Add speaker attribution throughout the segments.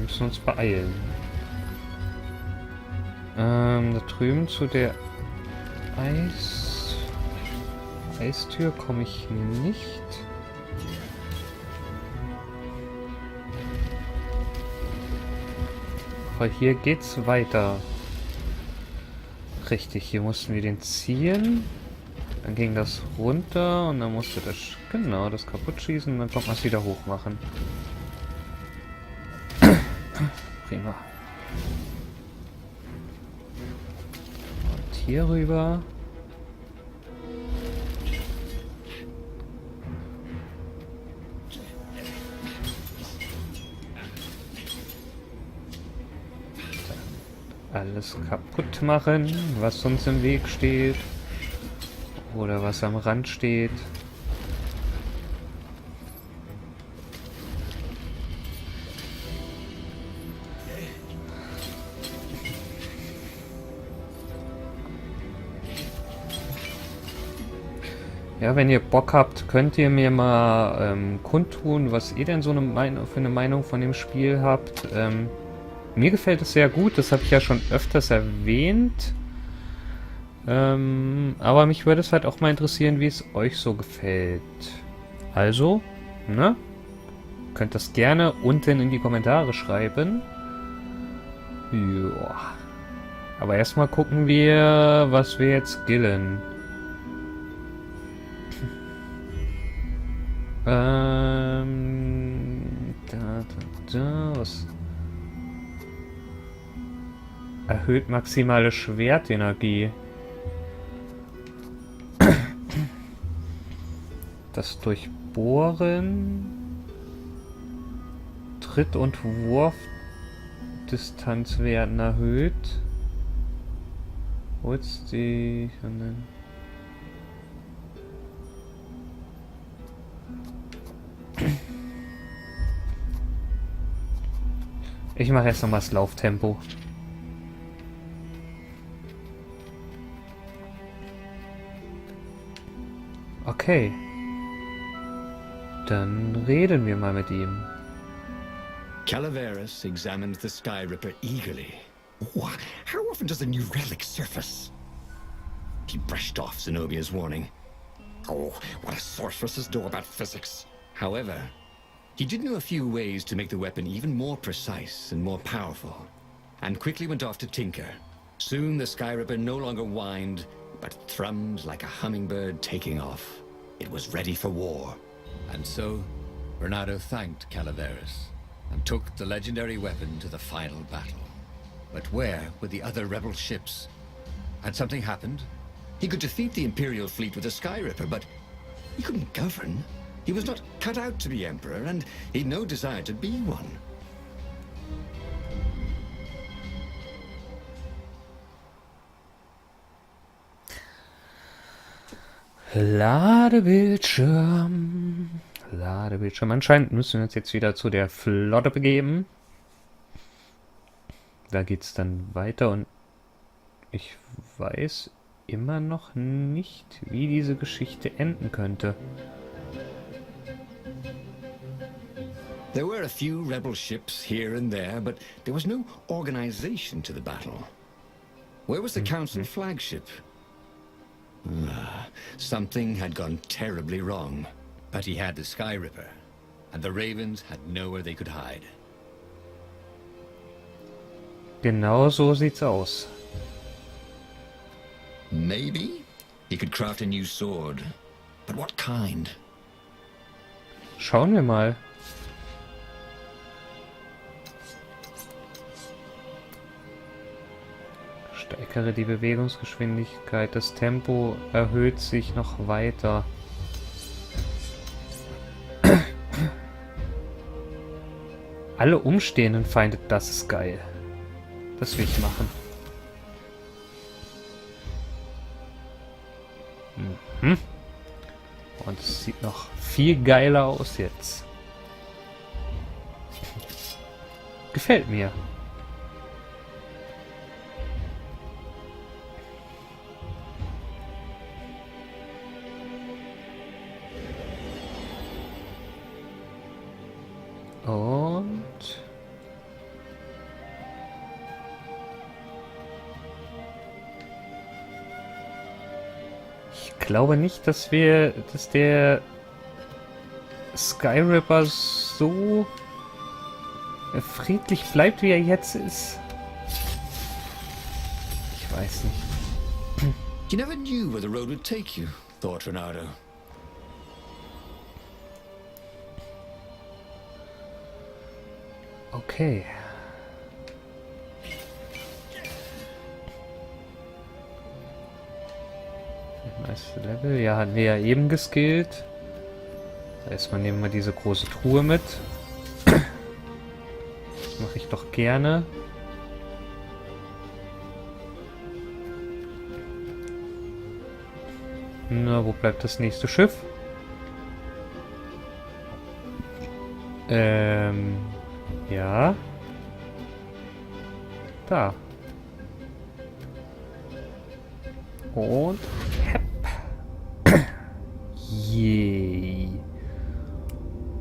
Speaker 1: wir müssen uns beeilen. Da drüben zu der Eistür komme ich nicht. Aber hier geht's weiter. Richtig, hier mussten wir den ziehen. Dann ging das runter und dann musste das, genau, das kaputt schießen und dann kommt man es wieder hoch machen. Prima. Und hier rüber. Alles kaputt machen, was uns im Weg steht. Oder was am Rand steht. Ja, wenn ihr Bock habt, könnt ihr mir mal kundtun, was ihr denn so für eine Meinung von dem Spiel habt. Mir gefällt es sehr gut, das habe ich ja schon öfters erwähnt. Aber mich würde es halt auch mal interessieren, wie es euch so gefällt. Also, ne? Könnt das gerne unten in die Kommentare schreiben. Joa. Aber erstmal gucken wir, was wir jetzt gillen. Was? Erhöht maximale Schwertenergie. Das Durchbohren, Tritt- und Wurfdistanz werden erhöht. Wo ist die? Ich mache jetzt nochmal das Lauftempo. Okay. Dann reden wir mal mit ihm.
Speaker 2: Calaveras examined the Sky Ripper eagerly. Oh, how often does a new relic surface? He brushed off Zenobia's warning. Oh, what a sorceress know about physics. However, he did know a few ways to make the weapon even more precise and more powerful, and quickly went off to tinker. Soon the Sky Ripper no longer whined, but thrummed like a hummingbird taking off. It was ready for war.
Speaker 3: And so, Bernardo thanked Calaveras and took the legendary weapon to the final battle. But where were the other rebel ships? Had something happened?
Speaker 2: He could defeat the Imperial fleet with a Sky Ripper, but he couldn't govern. He was not cut out to be emperor, and he'd no desire to be one.
Speaker 1: Ladebildschirm. Ladebildschirm. Anscheinend müssen wir uns jetzt wieder zu der Flotte begeben. Da geht's dann weiter und ich weiß immer noch nicht, wie diese Geschichte enden könnte.
Speaker 2: There were a few rebel ships here and there, but there was no organization to the battle. Where was the Council flagship? Something had gone terribly wrong.
Speaker 3: But he had the Sky Ripper, and the Ravens had nowhere they could hide.
Speaker 1: Genau so sieht's aus.
Speaker 2: Maybe he could craft a new sword. But what kind?
Speaker 1: Schauen wir mal. Steigere die Bewegungsgeschwindigkeit. Das Tempo erhöht sich noch weiter. Alle umstehenden Feinde, das ist geil. Das will ich machen. Mhm. Und es sieht noch viel geiler aus jetzt. Gefällt mir. Und glaube nicht, dass der Skyripper so friedlich bleibt, wie er jetzt ist. Ich weiß nicht.
Speaker 3: You never knew where the road would take you, thought Renato.
Speaker 1: Okay. Nächste Level. Ja, hatten wir ja eben geskillt. Erstmal nehmen wir diese große Truhe mit. Das mache ich doch gerne. Na, wo bleibt das nächste Schiff? Ja. Da. Und hepp. Yay.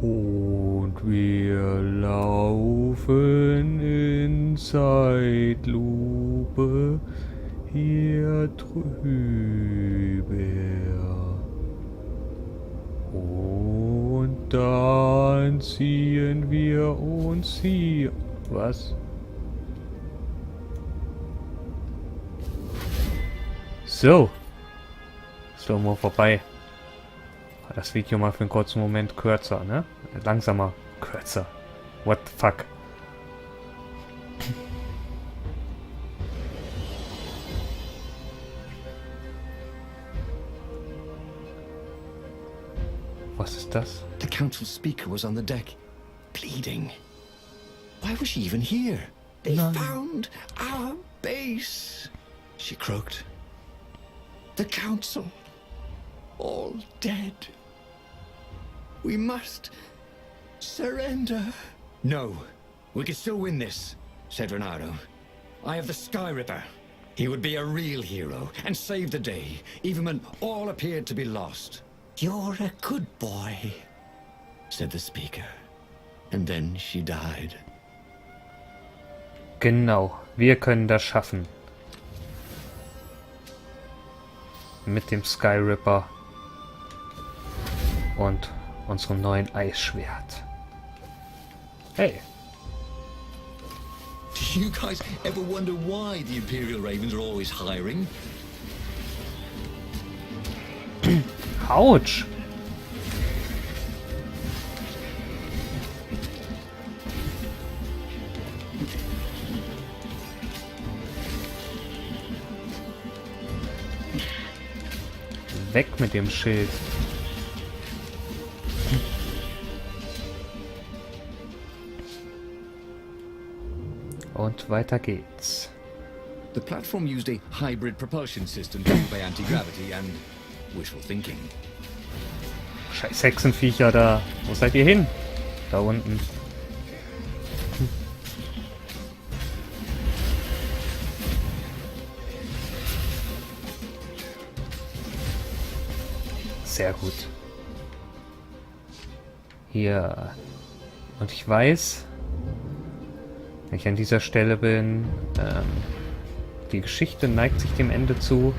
Speaker 1: Und wir laufen in Zeitlupe hier drüber. Und dann ziehen wir uns hier. Was? So. Ist doch mal vorbei. Das Video mal für einen kurzen Moment kürzer, ne? Langsamer. Kürzer. What the fuck? Was ist das?
Speaker 3: The council speaker was on the deck, pleading. Why was she even here? They found our base, she croaked. The council, all dead. We must surrender. No, we can still win this, said Renato. I have the Sky Ripper. He would be a real hero and save the day, even when all appeared to be lost. You're a good boy, said the speaker. And then she died.
Speaker 1: Genau, wir können das schaffen. Mit dem Sky Ripper. Und unserem neuen Eisschwert. Hey.
Speaker 3: Do you guys ever wonder why the Imperial Ravens are always hiring?
Speaker 1: Autsch. Weg mit dem Schild. Und weiter geht's.
Speaker 3: The platform used a hybrid propulsion system driven by anti-gravity and wishful thinking.
Speaker 1: Scheiß Hexenviecher da. Wo seid ihr hin? Da unten. Sehr gut. Hier. Und ich weiß, wenn ich an dieser Stelle bin, die Geschichte neigt sich dem Ende zu.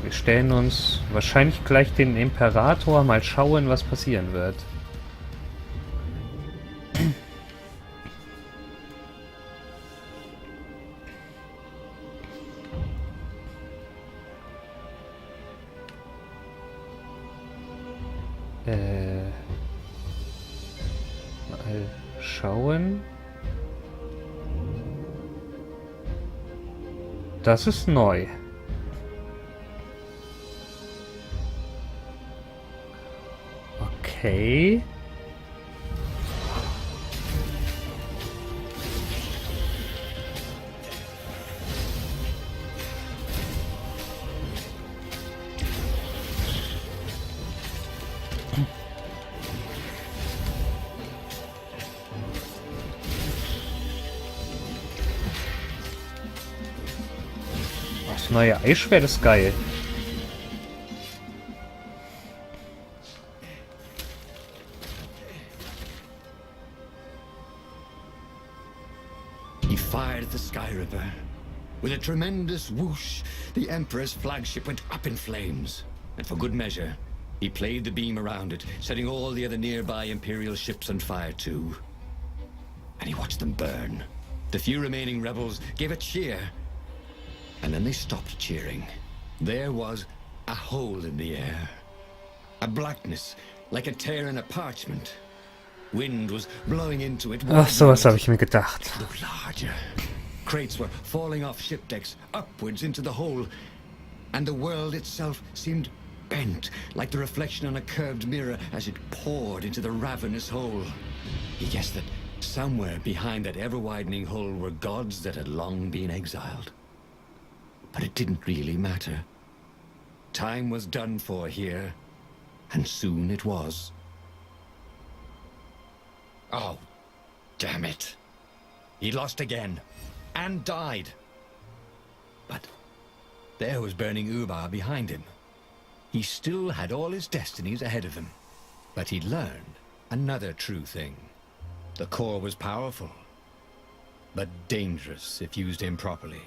Speaker 1: Wir stellen uns wahrscheinlich gleich den Imperator, mal schauen, was passieren wird. Mal schauen. Das ist neu. Okay. Das neue Eisschwert ist geil.
Speaker 3: He fired at the Sky Ripper,
Speaker 2: With a tremendous whoosh, the Emperor's flagship went up in flames. And for good measure, he played the beam around it, setting all the other nearby Imperial ships on fire too. And he watched them burn. The few remaining rebels gave a cheer. And then they stopped cheering. There was a hole in the air. A blackness, like a tear in a parchment. Wind was blowing into it.
Speaker 1: Ach, sowas habe ich mir gedacht.
Speaker 2: It looked larger. Crates were falling off ship decks, upwards into the hole. And the world itself seemed bent, like the reflection on a curved mirror as it poured into the ravenous hole. He guessed that somewhere behind that ever-widening hole were gods that had long been exiled. But it didn't really matter. Time was done for here, and soon it was. Oh, damn it. He lost again, and died. But there was burning Ubar behind him. He still had all his destinies ahead of him. But he'd learned another true thing. The core was powerful, but dangerous if used improperly.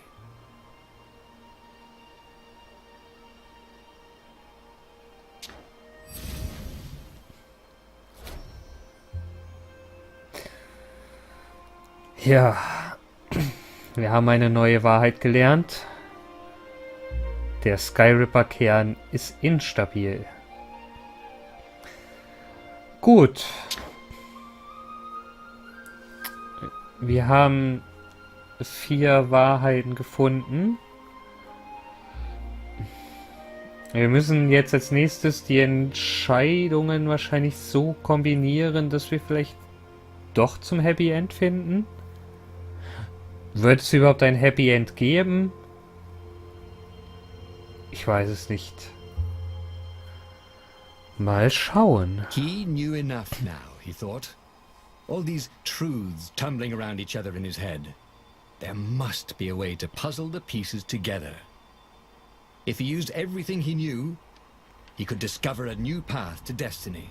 Speaker 1: Ja, wir haben eine neue Wahrheit gelernt. Der Skyripper-Kern ist instabil. Gut. Wir haben 4 Wahrheiten gefunden. Wir müssen jetzt als nächstes die Entscheidungen wahrscheinlich so kombinieren, dass wir vielleicht doch zum Happy End finden. Wird es überhaupt ein Happy End geben? Ich weiß es nicht. Mal schauen.
Speaker 2: He knew enough now, he thought. All these truths tumbling around each other in his head. There must be a way to puzzle the pieces together. If he used everything he knew, he could discover a new path to destiny.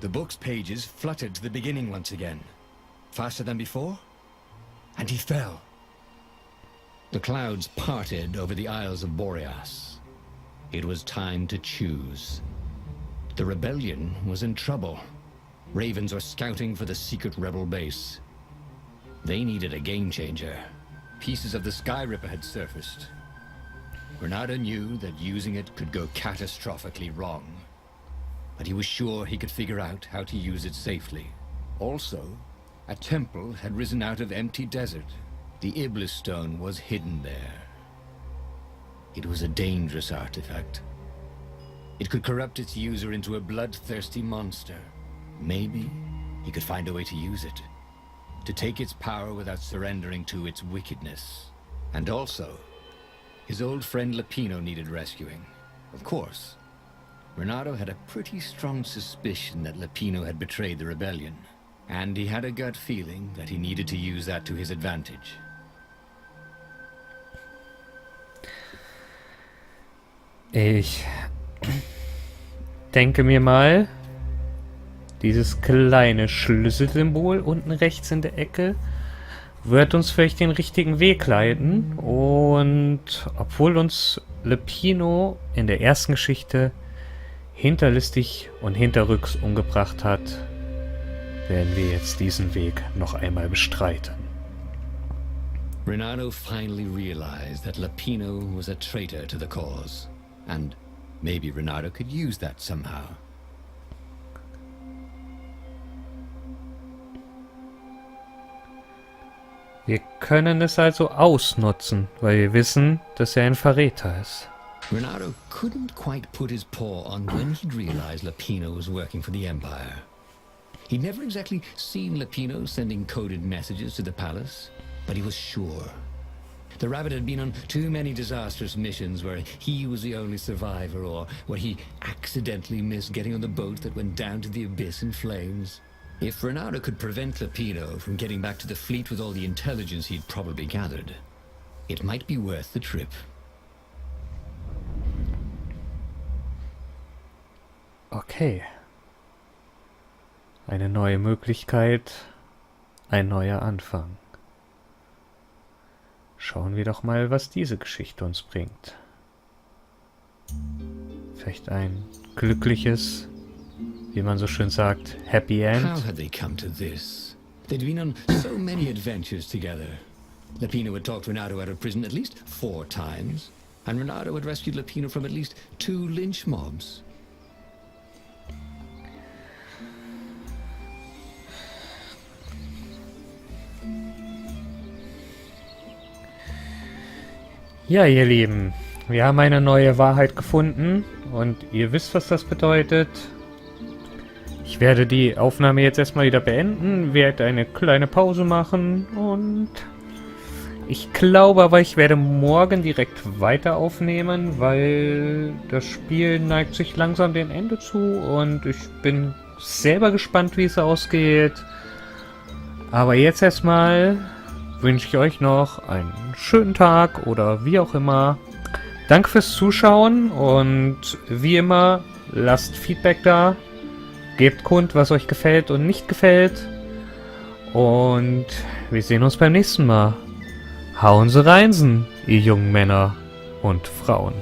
Speaker 2: The book's pages fluttered to the beginning once again. Faster than before? And he fell. The clouds parted over the Isles of Boreas. It was time to choose. The rebellion was in trouble. Ravens were scouting for the secret rebel base. They needed a game changer. Pieces of the Skyripper had surfaced. Renato knew that using it could go catastrophically wrong. But he was sure he could figure out how to use it safely. Also, a temple had risen out of empty desert. The Iblis stone was hidden there. It was a dangerous artifact. It could corrupt its user into a bloodthirsty monster. Maybe he could find a way to use it, to take its power without surrendering to its wickedness. And also, his old friend Lapino needed rescuing. Of course, Renato had a pretty strong suspicion that Lapino had betrayed the rebellion, and he had a gut feeling that he needed to use that to his advantage.
Speaker 1: Ich denke mir mal, dieses kleine Schlüsselsymbol unten rechts in der Ecke wird uns vielleicht den richtigen Weg leiten. Und obwohl uns Lapino in der ersten Geschichte hinterlistig und hinterrücks umgebracht hat, werden wir jetzt diesen Weg noch einmal bestreiten.
Speaker 2: Renato finally realized that Lapino was a traitor to the cause. And maybe Renato could use that somehow.
Speaker 1: Wir können es also ausnutzen, weil wir wissen, dass er ein Verräter ist.
Speaker 2: Renato couldn't quite put his paw on when he'd realized Lapino was working for the Empire. He'd never exactly seen Lapino sending coded messages to the palace, but he was sure. The rabbit had been on too many disastrous missions where he was the only survivor, or where he accidentally missed getting on the boat that went down to the abyss in flames. If Renato could prevent Lapino from getting back to the fleet with all the intelligence he'd probably gathered, it might be worth the trip.
Speaker 1: Okay. Eine neue Möglichkeit, ein neuer Anfang. Schauen wir doch mal, was diese Geschichte uns bringt. Vielleicht ein glückliches, wie man so schön sagt, Happy End.
Speaker 3: How had they come to this? They'd been on so many adventures together. Lapino had talked Renato out of prison at least 4 times, and Renato had rescued Lapino from at least 2 lynch mobs.
Speaker 1: Ja, ihr Lieben, wir haben eine neue Wahrheit gefunden und ihr wisst, was das bedeutet. Ich werde die Aufnahme jetzt erstmal wieder beenden, werde eine kleine Pause machen und ich glaube aber, ich werde morgen direkt weiter aufnehmen, weil das Spiel neigt sich langsam dem Ende zu und ich bin selber gespannt, wie es ausgeht. Aber jetzt erstmal wünsche ich euch noch einen schönen Tag oder wie auch immer. Danke fürs Zuschauen und wie immer, lasst Feedback da. Gebt kund, was euch gefällt und nicht gefällt. Und wir sehen uns beim nächsten Mal. Hauen Sie reinsen, ihr jungen Männer und Frauen.